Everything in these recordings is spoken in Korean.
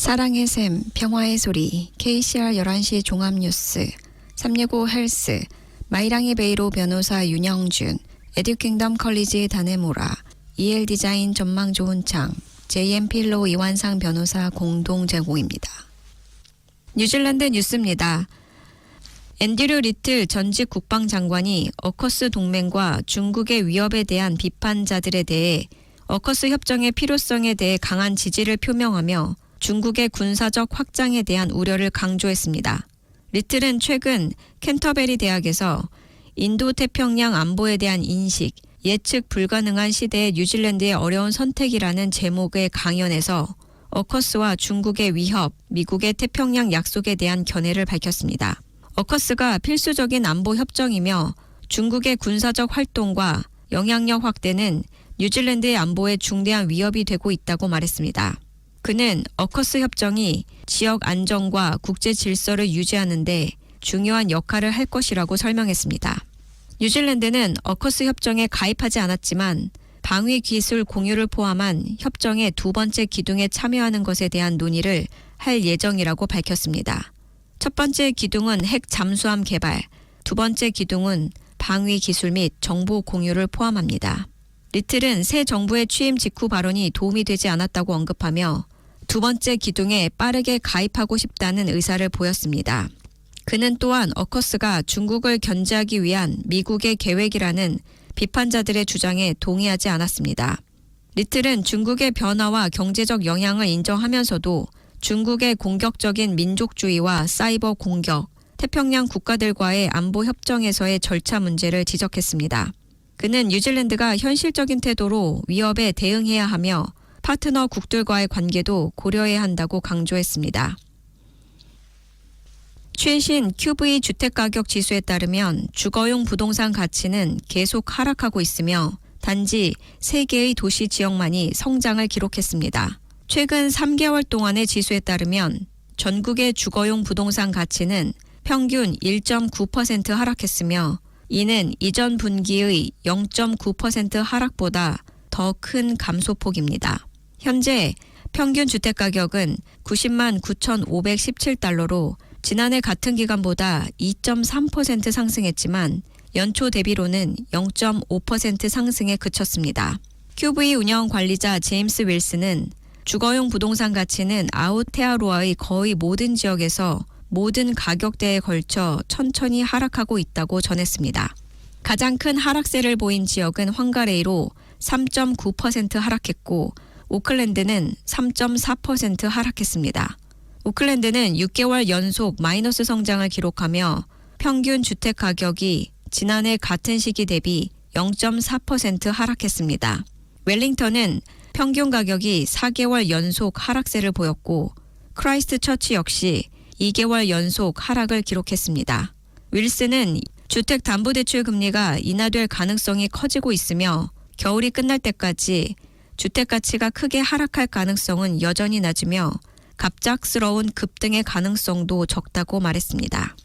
사랑의 샘, 평화의 소리, KCR 11시 종합뉴스, 365 헬스, 마이랑이 베이로 변호사 윤영준, 에듀킹덤 컬리지 다네모라, EL 디자인 전망 좋은 창, JM 필로 이완상 변호사 공동 제공입니다. 뉴질랜드 뉴스입니다. 앤드류 리틀 전직 국방장관이 어커스 동맹과 중국의 위협에 대한 비판자들에 대해 어커스 협정의 필요성에 대해 강한 지지를 표명하며 중국의 군사적 확장에 대한 우려를 강조했습니다. 리틀은 최근 캔터베리 대학에서 인도태평양 안보에 대한 인식, 예측 불가능한 시대의 뉴질랜드의 어려운 선택이라는 제목의 강연에서 어커스와 중국의 위협, 미국의 태평양 약속에 대한 견해를 밝혔습니다. 어커스가 필수적인 안보 협정이며 중국의 군사적 활동과 영향력 확대는 뉴질랜드의 안보에 중대한 위협이 되고 있다고 말했습니다. 그는 어커스 협정이 지역 안정과 국제 질서를 유지하는 데 중요한 역할을 할 것이라고 설명했습니다. 뉴질랜드는 어커스 협정에 가입하지 않았지만 방위 기술 공유를 포함한 협정의 두 번째 기둥에 참여하는 것에 대한 논의를 할 예정이라고 밝혔습니다. 첫 번째 기둥은 핵 잠수함 개발, 두 번째 기둥은 방위 기술 및 정보 공유를 포함합니다. 리틀은 새 정부의 취임 직후 발언이 도움이 되지 않았다고 언급하며 두 번째 기둥에 빠르게 가입하고 싶다는 의사를 보였습니다. 그는 또한 어커스가 중국을 견제하기 위한 미국의 계획이라는 비판자들의 주장에 동의하지 않았습니다. 리틀은 중국의 변화와 경제적 영향을 인정하면서도 중국의 공격적인 민족주의와 사이버 공격, 태평양 국가들과의 안보 협정에서의 절차 문제를 지적했습니다. 그는 뉴질랜드가 현실적인 태도로 위협에 대응해야 하며 파트너국들과의 관계도 고려해야 한다고 강조했습니다. 최신 QV 주택가격 지수에 따르면 주거용 부동산 가치는 계속 하락하고 있으며 단지 3개의 도시 지역만이 성장을 기록했습니다. 최근 3개월 동안의 지수에 따르면 전국의 주거용 부동산 가치는 평균 1.9% 하락했으며 이는 이전 분기의 0.9% 하락보다 더 큰 감소폭입니다. 현재 평균 주택가격은 90만 9,517달러로 지난해 같은 기간보다 2.3% 상승했지만 연초 대비로는 0.5% 상승에 그쳤습니다. QV 운영 관리자 제임스 윌슨은 주거용 부동산 가치는 아우테아로아의 거의 모든 지역에서 모든 가격대에 걸쳐 천천히 하락하고 있다고 전했습니다. 가장 큰 하락세를 보인 지역은 황가레이로 3.9% 하락했고 오클랜드는 3.4% 하락했습니다. 오클랜드는 6개월 연속 마이너스 성장을 기록하며 평균 주택 가격이 지난해 같은 시기 대비 0.4% 하락했습니다. 웰링턴은 평균 가격이 4개월 연속 하락세를 보였고 크라이스트처치 역시 2개월 연속 하락을 기록했습니다. 윌슨은 주택담보대출 금리가 인하될 가능성이 커지고 있으며 겨울이 끝날 때까지 주택 가치가 크게 하락할 가능성은 여전히 낮으며 갑작스러운 급등의 가능성도 적다고 말했습니다.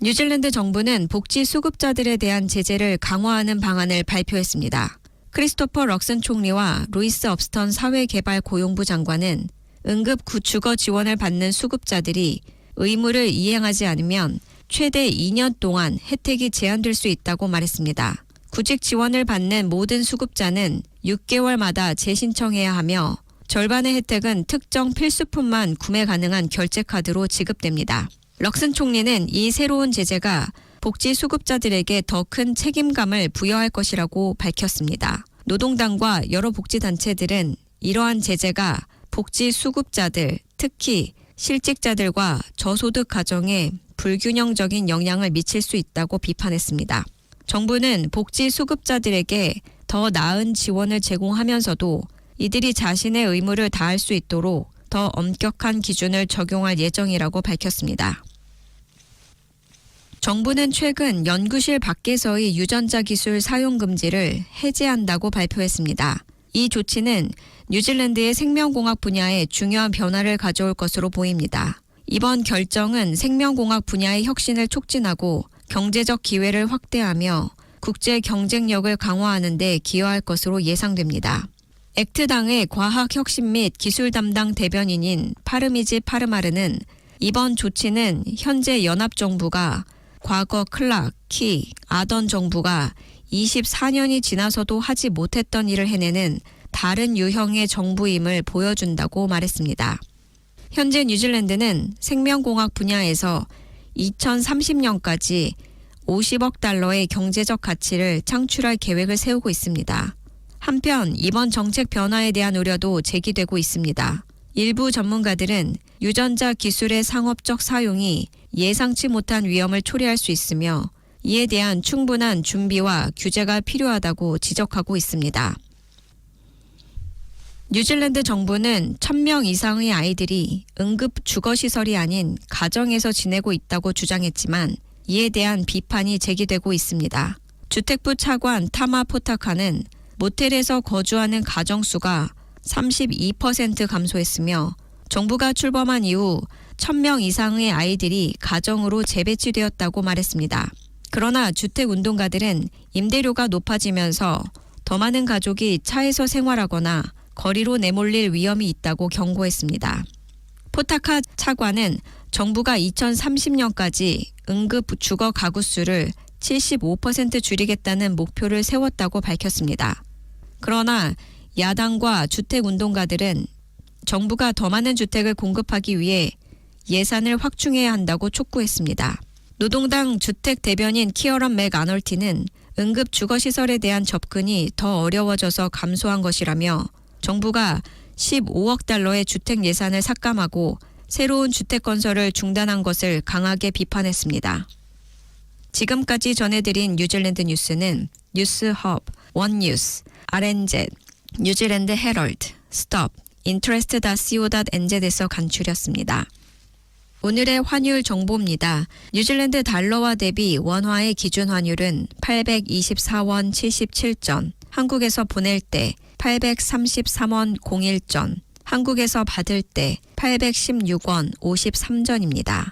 뉴질랜드 정부는 복지 수급자들에 대한 제재를 강화하는 방안을 발표했습니다. 크리스토퍼 럭슨 총리와 루이스 업스턴 사회개발고용부 장관은 응급 주거 지원을 받는 수급자들이 의무를 이행하지 않으면 최대 2년 동안 혜택이 제한될 수 있다고 말했습니다. 구직 지원을 받는 모든 수급자는 6개월마다 재신청해야 하며 절반의 혜택은 특정 필수품만 구매 가능한 결제카드로 지급됩니다. 럭슨 총리는 이 새로운 제재가 복지 수급자들에게 더 큰 책임감을 부여할 것이라고 밝혔습니다. 노동당과 여러 복지단체들은 이러한 제재가 복지 수급자들, 특히 실직자들과 저소득 가정에 불균형적인 영향을 미칠 수 있다고 비판했습니다. 정부는 복지 수급자들에게 더 나은 지원을 제공하면서도 이들이 자신의 의무를 다할 수 있도록 더 엄격한 기준을 적용할 예정이라고 밝혔습니다. 정부는 최근 연구실 밖에서의 유전자 기술 사용 금지를 해제한다고 발표했습니다. 이 조치는 뉴질랜드의 생명공학 분야에 중요한 변화를 가져올 것으로 보입니다. 이번 결정은 생명공학 분야의 혁신을 촉진하고 경제적 기회를 확대하며 국제 경쟁력을 강화하는 데 기여할 것으로 예상됩니다. 액트당의 과학혁신 및 기술 담당 대변인인 파르미지 파르마르는 이번 조치는 현재 연합정부가 과거 클락, 키, 아던 정부가 24년이 지나서도 하지 못했던 일을 해내는 다른 유형의 정부임을 보여준다고 말했습니다. 현재 뉴질랜드는 생명공학 분야에서 2030년까지 50억 달러의 경제적 가치를 창출할 계획을 세우고 있습니다. 한편 이번 정책 변화에 대한 우려도 제기되고 있습니다. 일부 전문가들은 유전자 기술의 상업적 사용이 예상치 못한 위험을 초래할 수 있으며 이에 대한 충분한 준비와 규제가 필요하다고 지적하고 있습니다. 뉴질랜드 정부는 1,000명 이상의 아이들이 응급 주거시설이 아닌 가정에서 지내고 있다고 주장했지만 이에 대한 비판이 제기되고 있습니다. 주택부 차관 타마 포타카는 모텔에서 거주하는 가정 수가 32% 감소했으며 정부가 출범한 이후 1,000명 이상의 아이들이 가정으로 재배치되었다고 말했습니다. 그러나 주택운동가들은 임대료가 높아지면서 더 많은 가족이 차에서 생활하거나 거리로 내몰릴 위험이 있다고 경고했습니다. 포타카 차관은 정부가 2030년까지 응급 주거 가구 수를 75% 줄이겠다는 목표를 세웠다고 밝혔습니다. 그러나 야당과 주택운동가들은 정부가 더 많은 주택을 공급하기 위해 예산을 확충해야 한다고 촉구했습니다. 노동당 주택 대변인 키어런 맥 아널티는 응급 주거시설에 대한 접근이 더 어려워져서 감소한 것이라며 정부가 15억 달러의 주택 예산을 삭감하고 새로운 주택 건설을 중단한 것을 강하게 비판했습니다. 지금까지 전해드린 뉴질랜드 뉴스는 뉴스헙, 원뉴스, RNZ, 뉴질랜드 헤럴드, 스톱, interest.co.nz에서 간추렸습니다. 오늘의 환율 정보입니다. 뉴질랜드 달러와 대비 원화의 기준 환율은 824원 77전, 한국에서 보낼 때 833원 01전, 한국에서 받을 때 816원 53전입니다.